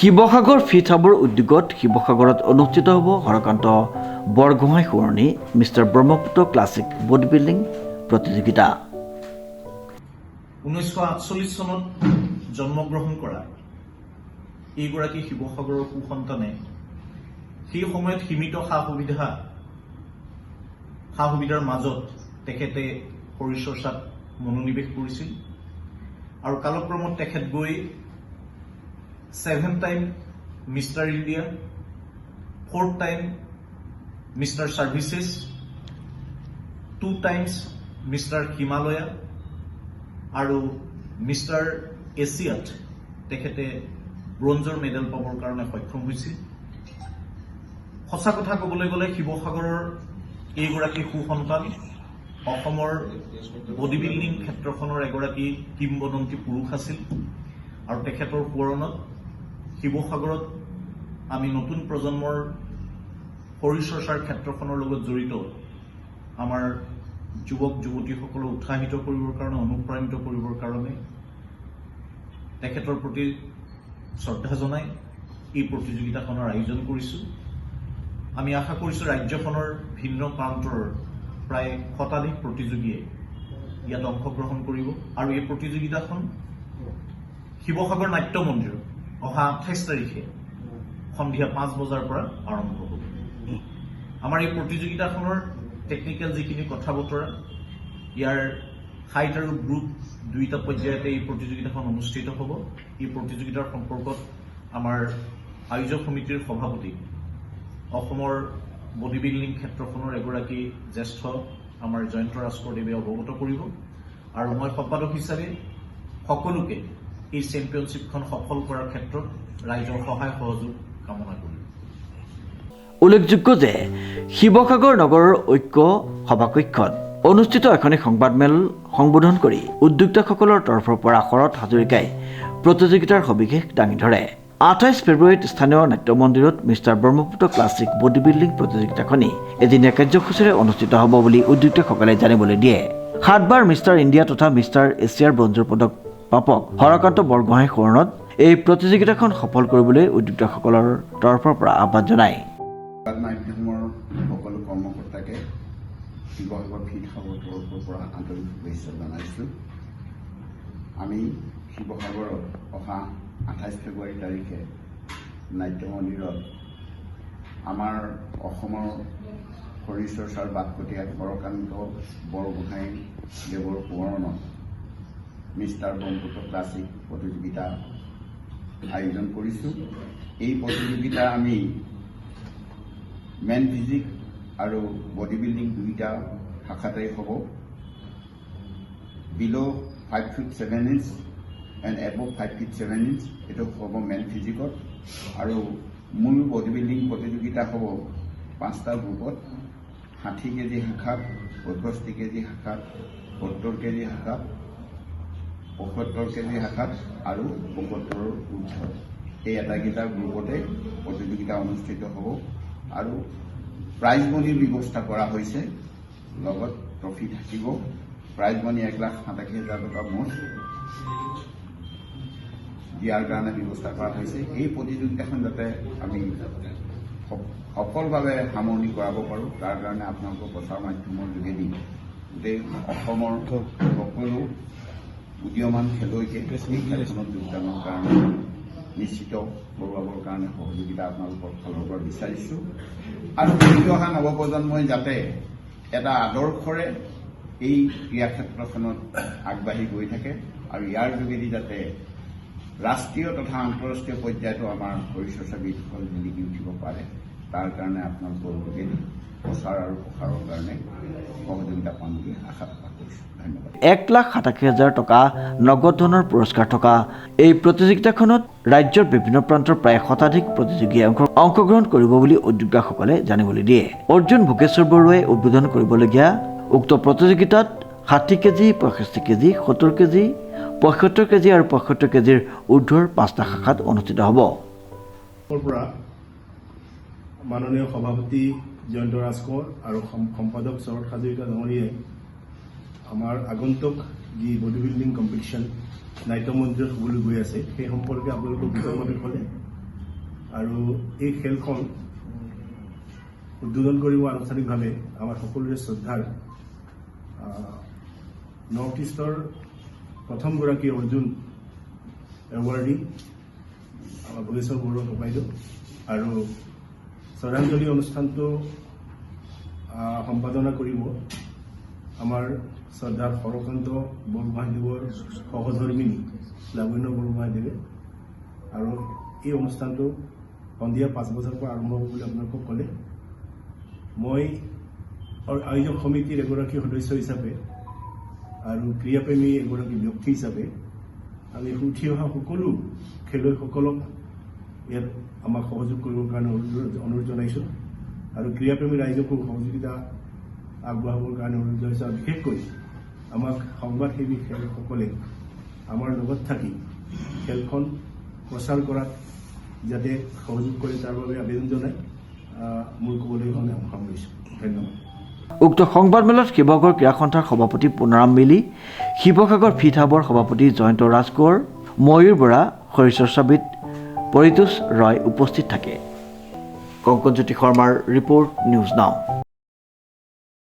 Sivasagar fit হাবৰ উদ্যোগত শিৱসাগৰত অনুষ্ঠিত হ'ব হৰকান্ত বৰগোহাঁই সোঁৱৰণী mister Brahmaputra classic body building প্ৰতিযোগিতা। 1948 চনত জন্মগ্ৰহণ কৰা এইগৰাকী শিৱসাগৰৰ সুসন্তানে সেই সময়ত সীমিত সা সুবিধাৰ মাজত তেখেতে শৰীৰ চৰ্চাত মনোনিৱেশ কৰিছিল আৰু কালক্ৰমত তেখেত গৈ 7th time mister India, 4th time mister services, 2 times mister Himalaya আৰু মিষ্টাৰ এছিয়াত তেখেতে ব্ৰঞ্জৰ মেডেল পাবৰ কাৰণে সক্ষম হৈছিল। সঁচা কথা ক'বলৈ গ'লে শিৱসাগৰৰ এইগৰাকী সুসন্তান অসমৰ বডি বিল্ডিং ক্ষেত্ৰখনৰ এগৰাকী কিংবদন্তী পুৰুষ আছিল আৰু তেখেতৰ সোঁৱৰণত শিৱসাগৰত আমি নতুন প্ৰজন্মৰ শৰীৰ চৰ্চাৰ ক্ষেত্ৰখনৰ লগত জড়িত আমাৰ যুৱক যুৱতীসকলক উৎসাহিত কৰিবৰ কাৰণে, অনুপ্ৰাণিত কৰিবৰ কাৰণে তেখেতৰ প্ৰতি শ্ৰদ্ধা জনাই এই প্ৰতিযোগিতাখনৰ আয়োজন কৰিছোঁ। আমি আশা কৰিছোঁ ৰাজ্যখনৰ ভিন্ন প্ৰান্তৰ প্ৰায় শতাধিক প্ৰতিযোগীয়ে ইয়াত অংশগ্ৰহণ কৰিব আৰু এই প্ৰতিযোগিতাখন শিৱসাগৰ নাট্য মন্দিৰত অহা 28 তাৰিখে সন্ধিয়া 5 বজাৰ পৰা আৰম্ভ হ'ব। আমাৰ এই প্ৰতিযোগিতাখনৰ টেকনিকেল যিখিনি কথা বতৰা, ইয়াৰ হাইট আৰু গ্ৰুপ দুইটা পৰ্যায়তে এই প্ৰতিযোগিতাখন অনুষ্ঠিত হ'ব। এই প্ৰতিযোগিতাৰ সম্পৰ্কত আমাৰ আয়োজক সমিতিৰ সভাপতি, অসমৰ বডি বিল্ডিং ক্ষেত্ৰখনৰ এগৰাকী জ্যেষ্ঠ আমাৰ জয়ন্ত ৰাজকৰদেৱে অৱগত কৰিব আৰু মই সম্পাদক হিচাপে সকলোকে এই চেম্পিয়নশ্বিপখন সফল কৰাৰ ক্ষেত্ৰত ৰাইজৰ সহায় সহযোগ কামনা কৰিম। উল্লেখযোগ্য যে শিৱসাগৰ নগৰৰ ঐক্য সভাকক্ষত অনুষ্ঠিত এখনি সংবাদমেল সম্বোধন কৰি উদ্যোক্তাসকলৰ তৰফৰ পৰা শৰৎ হাজৰিকাই প্ৰতিযোগিতাৰ সবিশেষ দাঙি ধৰে। 28 ফেব্ৰুৱাৰীত স্থানীয় নাট্য মন্দিৰত mister Brahmaputra classic body building প্ৰতিযোগিতাখনি এদিনীয়া কাৰ্যসূচীৰে অনুষ্ঠিত হ'ব বুলি উদ্যোক্তাসকলে জানিবলৈ দিয়ে। 7 বাৰ মিষ্টাৰ ইণ্ডিয়া তথা মিষ্টাৰ এছিয়াৰ ব্ৰঞ্জৰ পদক প্ৰাপক হৰকান্ত বৰগোহাঁই সোঁৱৰণত এই প্ৰতিযোগিতাখন সফল কৰিবলৈ উদ্যোক্তাসকলৰ তৰফৰ পৰা আহ্বান জনায়। মাধ্যমৰ সকলো কৰ্মকৰ্তাকে শিৱসাগৰ ফিট হাবৰ তৰফৰ পৰা আন্তৰিক শুভেচ্ছা জনাইছোঁ। আমি শিৱসাগৰত অহা 28 ফেব্ৰুৱাৰী তাৰিখে নাট্য মন্দিৰত আমাৰ অসমৰ শৰীৰ চৰ্চাৰ বাটকটীয়া হৰকান্ত বৰগোহাঁই দেৱৰ সোঁৱৰণত মিষ্টাৰ ব্ৰহ্মপুত্ৰ ক্লাছিক প্ৰতিযোগিতা আয়োজন কৰিছোঁ। এই প্ৰতিযোগিতা আমি মেন ফিজিক আৰু বডি বিল্ডিং দুইটা শাখাতেই হ'ব। বিল' 5 feet 7 inch and above 5 feet 7 inch এইটো হ'ব মেন ফিজিকত আৰু মূল বডি বিল্ডিং প্ৰতিযোগিতা হ'ব 5টা গ্ৰুপত, 60 কেজি শাখাত, 65 কেজি শাখাত, 70 কেজি শাখাত, 75 কেজি শাখাত আৰু 75ৰ ঊৰ্ধত। এই এটাকেইটা গ্ৰুপতে প্ৰতিযোগিতা অনুষ্ঠিত হ'ব আৰু প্ৰাইজ মনিৰ ব্যৱস্থা কৰা হৈছে, লগত ট্ৰফি থাকিব। প্ৰাইজ মনি 1,87,000 টকা মুঠ দিয়াৰ কাৰণে ব্যৱস্থা কৰা হৈছে। এই প্ৰতিযোগিতাখন যাতে আমি সফলভাৱে সামৰণি কৰাব পাৰোঁ, তাৰ কাৰণে আপোনালোকৰ প্ৰচাৰ মাধ্যমৰ যোগেদি গোটেই অসমৰ সকলো উদীয়মান খেলুৱৈকে এই খেলখনত যোগদানৰ কাৰণে নিশ্চিত কৰোৱাবৰ কাৰণে সহযোগিতা আপোনালোকৰ ফালৰ পৰা বিচাৰিছোঁ আৰু উঠি অহা নৱপ্ৰজন্মই যাতে এটা আদৰ্শৰে এই ক্ৰীড়া ক্ষেত্ৰখনত আগবাঢ়ি গৈ থাকে আৰু ইয়াৰ যোগেদি যাতে ৰাষ্ট্ৰীয় তথা আন্তঃৰাষ্ট্ৰীয় পৰ্যায়তো আমাৰ শৰীৰ চৰ্চাবিদসকল জিলিকি উঠিব পাৰে, তাৰ কাৰণে আপোনালোকৰ যোগেদি প্ৰচাৰ আৰু প্ৰসাৰৰ কাৰণে সহযোগিতা পাম বুলি আশা প্ৰকাশ কৰিছোঁ। ধন্যবাদ। 1,87,000 টকা নগদ ধনৰ পুৰস্কাৰ থকা এই প্ৰতিযোগিতাখনত ৰাজ্যৰ বিভিন্ন প্ৰান্তৰ প্ৰায় শতাধিক প্ৰতিযোগীয়ে অংশগ্ৰহণ কৰিব বুলি উদ্যোক্তাসকলে জানিবলৈ দিয়ে। অৰ্জুন ভোগেশ্বৰ বৰুৱাই উদ্বোধন কৰিবলগীয়া উক্ত প্ৰতিযোগিতাত 60 কেজি, 65 কেজি, 70 কেজি, 75 কেজি আৰু 75 কেজিৰ ঊৰ্ধৰ 5টা শাখাত অনুষ্ঠিত হ'ব। মাননীয় সভাপতি জয়ন্ত ৰাজকোঁৱৰ আৰু সম্পাদক শৰৎ হাজৰিকা ডাঙৰীয়াই আমাৰ আগন্তুক যি বডি বিল্ডিং কম্পিটিশ্যন নাট্য মন্দিৰত হ'বলৈ গৈ আছে সেই সম্পৰ্কে আপোনালোকক বিতংভাৱে ক'লে। আৰু এই খেলখন উদ্বোধন কৰিব আনুষ্ঠানিকভাৱে আমাৰ সকলোৰে শ্ৰদ্ধাৰ নৰ্থ ইষ্টৰ প্ৰথমগৰাকী অৰ্জুন এৱাৰ্ডী আমাৰ ভোগেশ্বৰ বৰুৱা ককাইদেউ আৰু শ্ৰদ্ধাঞ্জলি অনুষ্ঠানটো সম্পাদনা কৰিব আমাৰ শ্ৰদ্ধাৰ হৰকান্ত বৰগোহাঁইদেৱৰ সহধৰ্মিনী লাৱণ্য বৰগোহাঁইদেৱে আৰু এই অনুষ্ঠানটো সন্ধিয়া 5 বজাৰ পৰা আৰম্ভ হ'ব বুলি আপোনালোকক ক'লে মই আয়োজক সমিতিৰ এগৰাকী সদস্য হিচাপে আৰু ক্ৰীড়াপ্ৰেমী এগৰাকী ব্যক্তি হিচাপে আমি উঠি অহা সকলো খেলুৱৈসকলক ইয়াত আমাক সহযোগ কৰিবৰ কাৰণে অনুৰোধ জনাইছোঁ আৰু ক্ৰীড়াপ্ৰেমী ৰাইজকো সহযোগিতা আগবঢ়াবৰ কাৰণে অনুৰোধ জনাইছোঁ আৰু বিশেষকৈ আমাক সংবাদসেৱী খেলুৱৈসকলে আমাৰ লগত থাকি খেলখন প্ৰচাৰ কৰাত যাতে সহযোগ কৰে তাৰ বাবে আবেদন জনাই মোৰ ক'বলৈ সামৰিছোঁ ধন্যবাদ উক্ত সংবাদমেলত শিৱসাগৰ ক্ৰীড়া সন্থাৰ সভাপতি পুনাৰাম মিলি শিৱসাগৰ ফিট হাবৰ সভাপতি জয়ন্ত ৰাজকোঁৱৰ ময়ূৰ বৰা শৰীৰচৰ্চাবিদ পৰিতোষ ৰয় উপস্থিত থাকে কংকনজ্যোতি শৰ্মাৰ ৰিপৰ্ট নিউজ নাও